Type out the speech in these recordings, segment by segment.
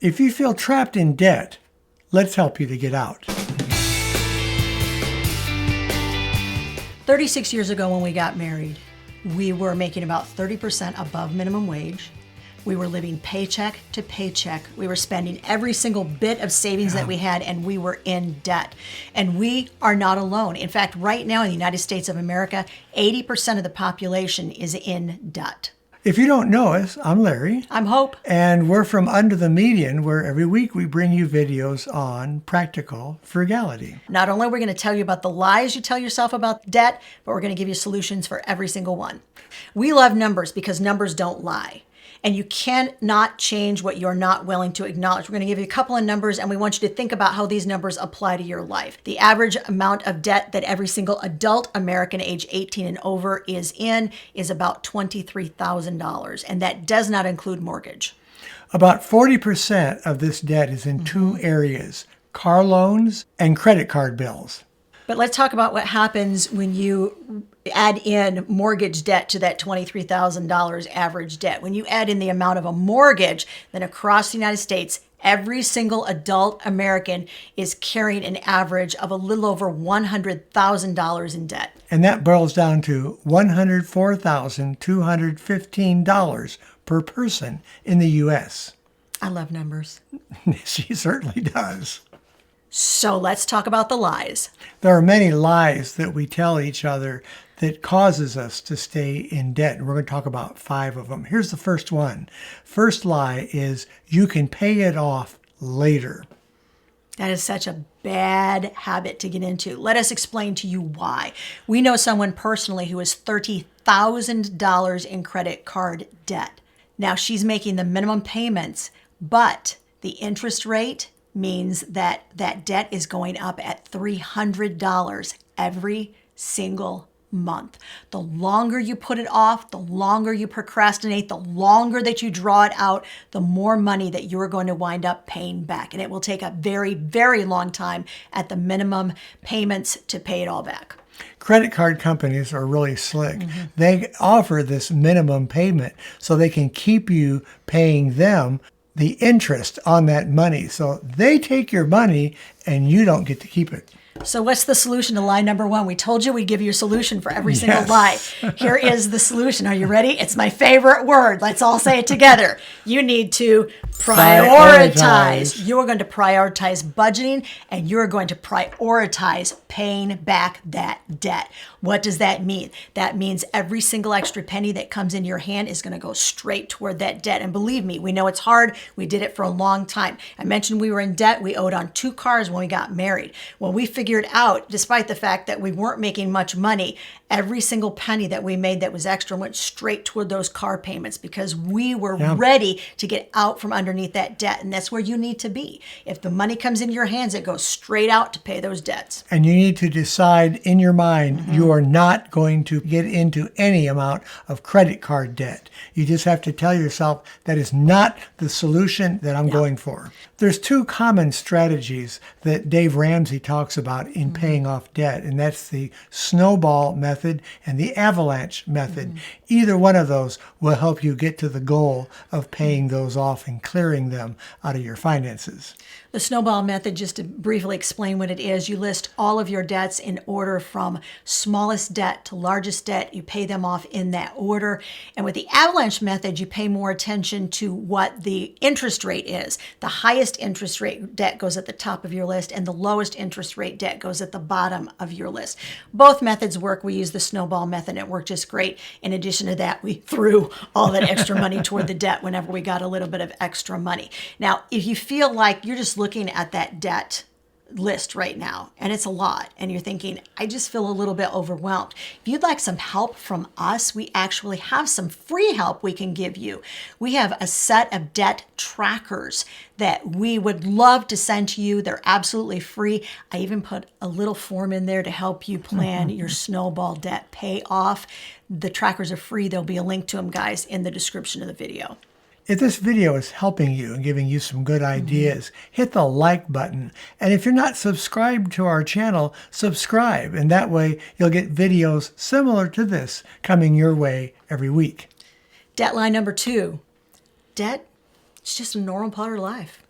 If you feel trapped in debt, let's help you to get out. 36 years ago when we got married, we were making about 30% above minimum wage. We were living paycheck to paycheck. We were spending every single bit of savings that we had, and we were in debt. And we are not alone. In fact, right now in the United States of America, 80% of the population is in debt. If you don't know us, I'm Larry. I'm Hope. And we're from Under the Median, where every week we bring you videos on practical frugality. Not only are we going to tell you about the lies you tell yourself about debt, but we're going to give you solutions for every single one. We love numbers because numbers don't lie. And you cannot change what you're not willing to acknowledge. We're going to give you a couple of numbers, and we want you to think about how these numbers apply to your life. The average amount of debt that every single adult American age 18 and over is in is about $23,000, and that does not include mortgage. About 40% of this debt is in two areas: car loans and credit card bills. But let's talk about what happens when you add in mortgage debt to that $23,000 average debt. When you add in the amount of a mortgage, then across the United States, every single adult American is carrying an average of a little over $100,000 in debt. And that boils down to $104,215 per person in the U.S. I love numbers. She certainly does. So let's talk about the lies. There are many lies that we tell each other that causes us to stay in debt. And we're going to talk about 5 of them. Here's the first one. First lie is you can pay it off later. That is such a bad habit to get into. Let us explain to you why. We know someone personally who has $30,000 in credit card debt. Now she's making the minimum payments, but the interest rate means that that debt is going up at $300 every single month. The longer you put it off, the longer you procrastinate, the longer that you draw it out, the more money that you're going to wind up paying back. And it will take a very, very long time at the minimum payments to pay it all back. Credit card companies are really slick. They offer this minimum payment so they can keep you paying them the interest on that money. So they take your money and you don't get to keep it. So what's the solution to lie number 1? We told you we'd give you a solution for every single lie. Here is the solution. Are you ready? It's my favorite word. Let's all say it together. You need to prioritize. You are going to prioritize budgeting, and you're going to prioritize paying back that debt. What does that mean? That means every single extra penny that comes in your hand is going to go straight toward that debt. And believe me, we know it's hard. We did it for a long time. I mentioned we were in debt. We owed on 2 cars when we got married. Well, we figured out, despite the fact that we weren't making much money, every single penny that we made that was extra went straight toward those car payments because we were ready to get out from underneath that debt. And that's where you need to be. If the money comes into your hands, it goes straight out to pay those debts. And you need to decide in your mind you are not going to get into any amount of credit card debt. You just have to tell yourself that is not the solution that I'm going for. There's 2 common strategies that Dave Ramsey talks about in paying off debt, and that's the snowball method and the avalanche method. Either one of those will help you get to the goal of paying those off and clearing them out of your finances. The snowball method, just to briefly explain what it is, you list all of your debts in order from smallest debt to largest debt. You pay them off in that order. And with the avalanche method, you pay more attention to what the interest rate is. The highest interest rate debt goes at the top of your list, and the lowest interest rate debt goes at the bottom of your list. Both methods work. We use the snowball method. It worked just great. In addition to that, we threw all that extra money toward the debt whenever we got a little bit of extra money. Now, if you feel like you're just looking at that debt list right now, and it's a lot, and you're thinking, I just feel a little bit overwhelmed. If you'd like some help from us, we actually have some free help we can give you. We have a set of debt trackers that we would love to send to you. They're absolutely free. I even put a little form in there to help you plan your snowball debt payoff. The trackers are free. There'll be a link to them, guys, in the description of the video. If this video is helping you and giving you some good ideas, hit the like button. And if you're not subscribed to our channel, subscribe. And that way you'll get videos similar to this coming your way every week. Debt line number 2. Debt, it's just a normal part of life.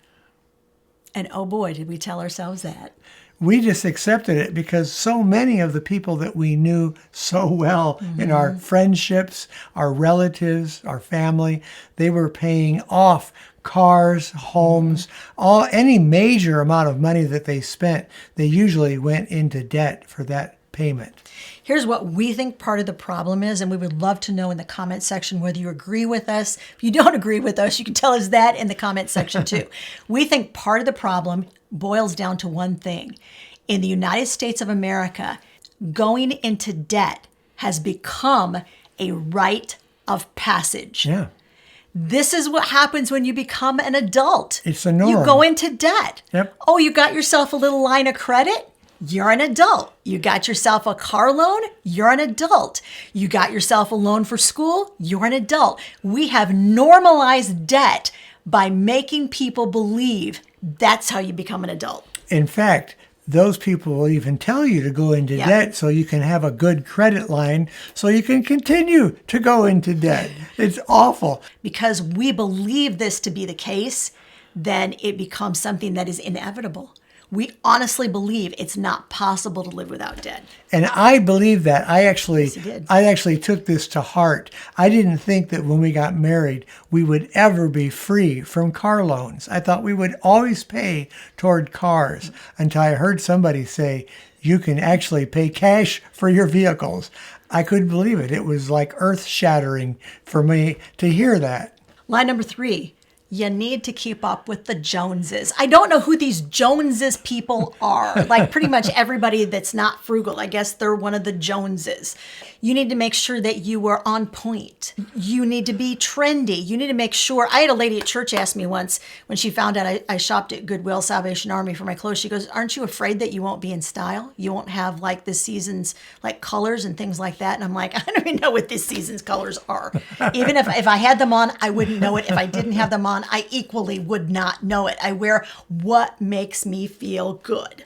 And oh boy, did we tell ourselves that. We just accepted it because so many of the people that we knew so well in our friendships, our relatives, our family, they were paying off cars, homes, any major amount of money that they spent, they usually went into debt for that payment. Here's what we think part of the problem is, and we would love to know in the comment section whether you agree with us. If you don't agree with us, you can tell us that in the comment section too. We think part of the problem boils down to one thing. In the United States of America, going into debt has become a rite of passage. Yeah. This is what happens when you become an adult. It's a norm. You go into debt. Yep. Oh, you got yourself a little line of credit? You're an adult. You got yourself a car loan? You're an adult. You got yourself a loan for school? You're an adult. We have normalized debt by making people believe that's how you become an adult. In fact, those people will even tell you to go into debt so you can have a good credit line so you can continue to go into debt. It's awful. Because we believe this to be the case, then it becomes something that is inevitable. We honestly believe it's not possible to live without debt. And I believe that. I actually took this to heart. I didn't think that when we got married, we would ever be free from car loans. I thought we would always pay toward cars until I heard somebody say, you can actually pay cash for your vehicles. I couldn't believe it. It was like earth-shattering for me to hear that. Line number 3. You need to keep up with the Joneses. I don't know who these Joneses people are. Like pretty much everybody that's not frugal, I guess they're one of the Joneses. You need to make sure that you are on point. You need to be trendy. You need to make sure. I had a lady at church ask me once when she found out I shopped at Goodwill Salvation Army for my clothes. She goes, aren't you afraid that you won't be in style? You won't have like this season's like colors and things like that. And I'm like, I don't even know what this season's colors are. Even if I had them on, I wouldn't know it. If I didn't have them on, I equally would not know it. I wear what makes me feel good.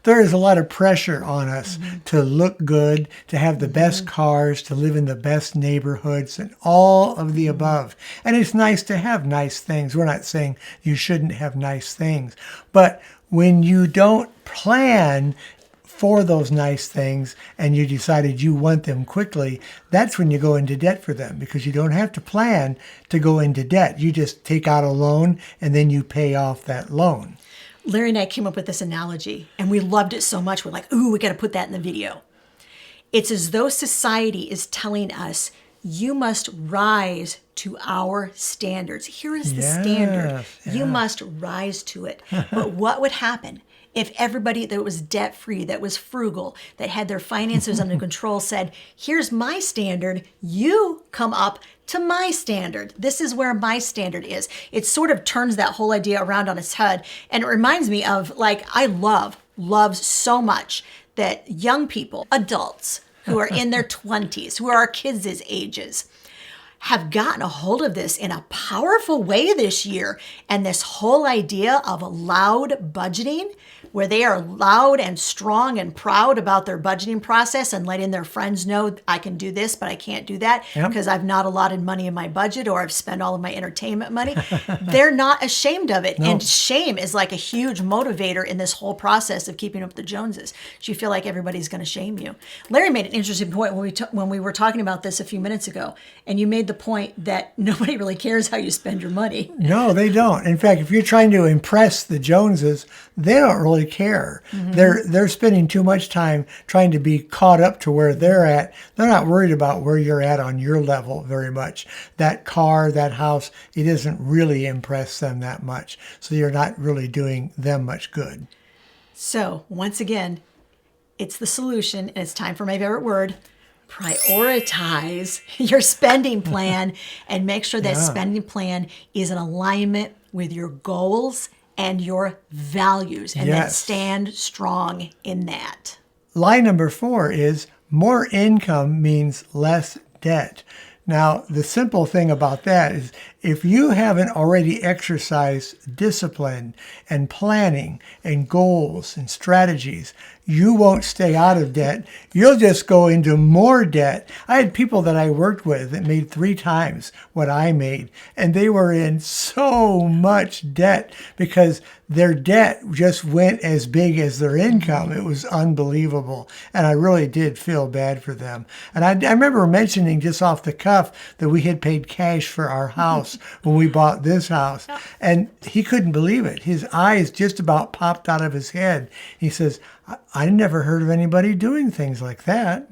There is a lot of pressure on us to look good, to have the best cars, to live in the best neighborhoods, and all of the above. And it's nice to have nice things. We're not saying you shouldn't have nice things. But when you don't plan for those nice things and you decided you want them quickly, that's when you go into debt for them, because you don't have to plan to go into debt. You just take out a loan and then you pay off that loan. Larry and I came up with this analogy and we loved it so much. We're like, ooh, we got to put that in the video. It's as though society is telling us, you must rise to our standards. Here is the standard. You must rise to it. But what would happen if everybody that was debt-free, that was frugal, that had their finances under control said, here's my standard, you come up to my standard. This is where my standard is. It sort of turns that whole idea around on its head. And it reminds me of, like, I love so much that young people, adults who are in their 20s, who are our kids' ages, have gotten a hold of this in a powerful way this year. And this whole idea of loud budgeting, where they are loud and strong and proud about their budgeting process and letting their friends know, I can do this, but I can't do that because I've not allotted money in my budget or I've spent all of my entertainment money. They're not ashamed of it. And shame is like a huge motivator in this whole process of keeping up with the Joneses. So you feel like everybody's going to shame you. Larry made an interesting point when we were talking about this a few minutes ago, and you made the point that nobody really cares how you spend your money. No, they don't. In fact, if you're trying to impress the Joneses, they don't really care. They're spending too much time trying to be caught up to where they're at. They're not worried about where you're at on your level very much. That car, that house, it doesn't really impress them that much. So you're not really doing them much good. So once again, it's the solution, and it's time for my favorite word. Prioritize your spending plan and make sure that spending plan is in alignment with your goals and your values, and then stand strong in that. Line number 4 is more income means less debt. Now, the simple thing about that is if you haven't already exercised discipline and planning and goals and strategies, you won't stay out of debt. You'll just go into more debt. I had people that I worked with that made 3 times what I made, and they were in so much debt because their debt just went as big as their income. It was unbelievable. And I really did feel bad for them. And I remember mentioning just off the cuff that we had paid cash for our house when we bought this house. And he couldn't believe it. His eyes just about popped out of his head. He says, I never heard of anybody doing things like that.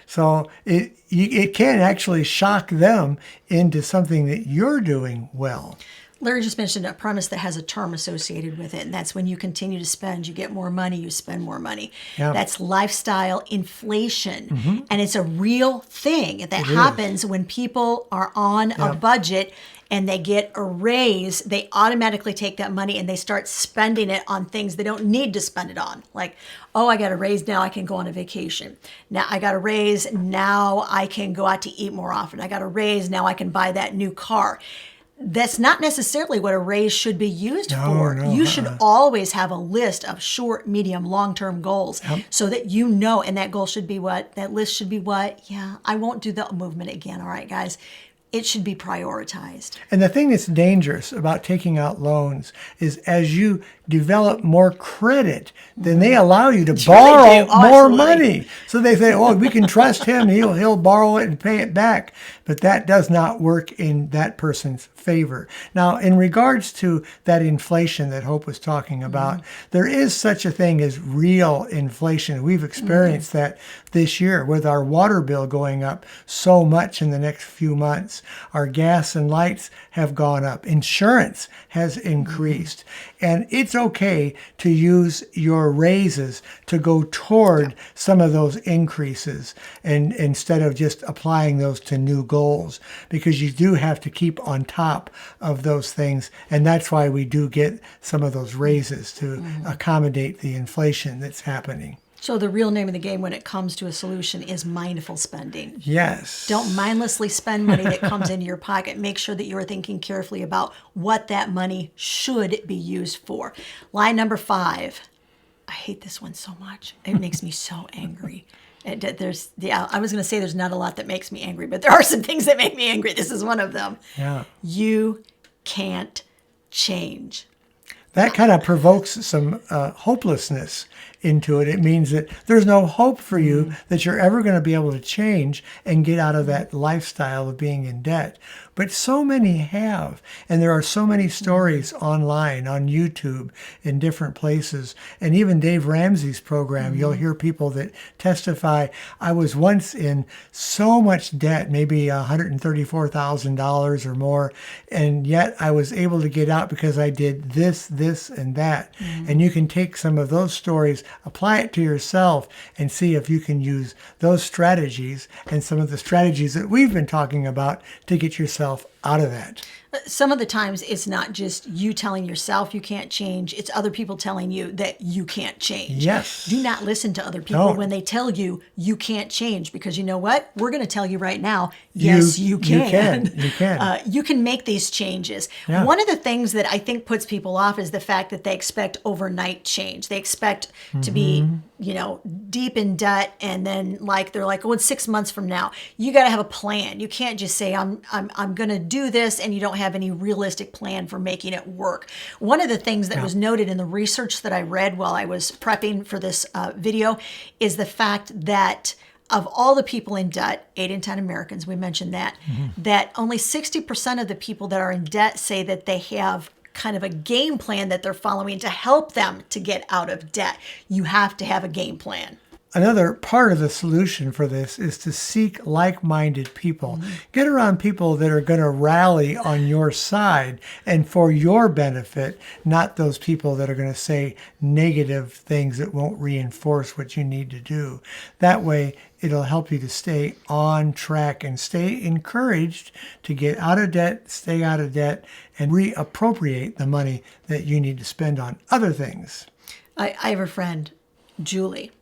So it can actually shock them into something that you're doing well. Larry just mentioned a premise that has a term associated with it, and that's when you continue to spend, you get more money, you spend more money. Yeah. That's lifestyle inflation, and it's a real thing that It happens when people are on a budget and they get a raise. They automatically take that money and they start spending it on things they don't need to spend it on. Like, oh, I got a raise, now I can go on a vacation. Now I got a raise, now I can go out to eat more often. I got a raise, now I can buy that new car. That's not necessarily what a raise should be used for. No, you should always have a list of short, medium, long-term goals so that you know, and that goal should be what? That list should be what? Yeah, I won't do the movement again. All right, guys. It should be prioritized. And the thing that's dangerous about taking out loans is as you develop more credit, then they allow you to borrow more money. So they say, oh, we can trust him. He'll borrow it and pay it back. But that does not work in that person's favor. Now, in regards to that inflation that Hope was talking about, there is such a thing as real inflation. We've experienced that this year with our water bill going up so much in the next few months. Our gas and lights have gone up. Insurance has increased. And it's okay to use your raises to go toward some of those increases and instead of just applying those to new goals, because you do have to keep on top of those things. And that's why we do get some of those raises to accommodate the inflation that's happening. So the real name of the game when it comes to a solution is mindful spending. Yes. Don't mindlessly spend money that comes into your pocket. Make sure that you're thinking carefully about what that money should be used for. Line number 5. I hate this one so much. It makes me so angry. I was going to say there's not a lot that makes me angry, but there are some things that make me angry. This is one of them. Yeah. You can't change. That kind of provokes some hopelessness into it. It means that there's no hope for you that you're ever going to be able to change and get out of that lifestyle of being in debt. But so many have. And there are so many stories online, on YouTube, in different places. And even Dave Ramsey's program, you'll hear people that testify, I was once in so much debt, maybe $134,000 or more, and yet I was able to get out because I did this, and that. And you can take some of those stories, apply it to yourself, and see if you can use those strategies and some of the strategies that we've been talking about to get yourself out of that. Some of the times it's not just you telling yourself you can't change, it's other people telling you that you can't change. Yes. Do not listen to other people when they tell you you can't change, because you know what? We're going to tell you right now, yes, you can. You can. You can make these changes. Yeah. One of the things that I think puts people off is the fact that they expect overnight change. They expect to be, deep in debt, and then they're like, oh, it's 6 months from now. You got to have a plan. You can't just say I'm going to do this and you don't have any realistic plan for making it work. One of the things that was noted in the research that I read while I was prepping for this video is the fact that of all the people in debt, 8 in 10 Americans, we mentioned that, that only 60% of the people that are in debt say that they have kind of a game plan that they're following to help them to get out of debt. You have to have a game plan. Another part of the solution for this is to seek like-minded people. Get around people that are going to rally on your side and for your benefit, not those people that are going to say negative things that won't reinforce what you need to do. That way, it'll help you to stay on track and stay encouraged to get out of debt, stay out of debt, and reappropriate the money that you need to spend on other things. I have a friend, Julie.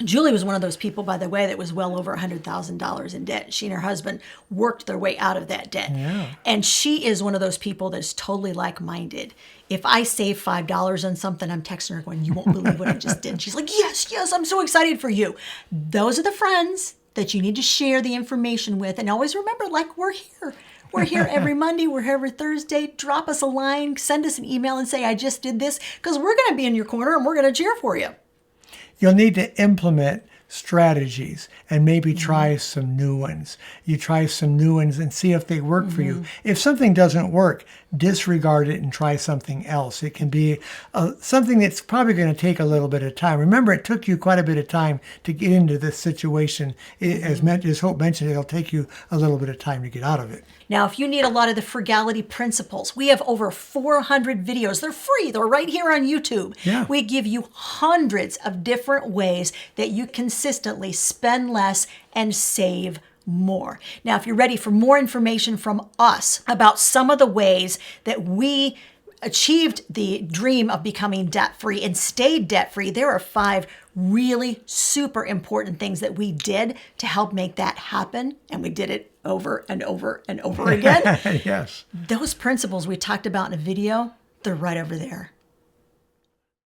Julie was one of those people, by the way, that was well over $100,000 in debt. She and her husband worked their way out of that debt. Yeah. And she is one of those people that's totally like-minded. If I save $5 on something, I'm texting her going, you won't believe what I just did. She's like, yes, I'm so excited for you. Those are the friends that you need to share the information with. And always remember, like, we're here. We're here every Monday. We're here every Thursday. Drop us a line. Send us an email and say, I just did this. Because we're going to be in your corner and we're going to cheer for you. You'll need to implement strategies and maybe try some new ones. You try some new ones and see if they work for you. If something doesn't work, disregard it and try something else. It can be something that's probably going to take a little bit of time. Remember, it took you quite a bit of time to get into this situation. As Hope mentioned, it'll take you a little bit of time to get out of it. Now, if you need a lot of the frugality principles, we have over 400 videos. They're free. They're right here on YouTube. Yeah. We give you hundreds of different ways that you consistently spend less and save more. Now, if you're ready for more information from us about some of the ways that we achieved the dream of becoming debt-free and stayed debt-free, there are 5 really super important things that we did to help make that happen. And we did it over and over and over again. Yes. Those principles we talked about in a video, they're right over there.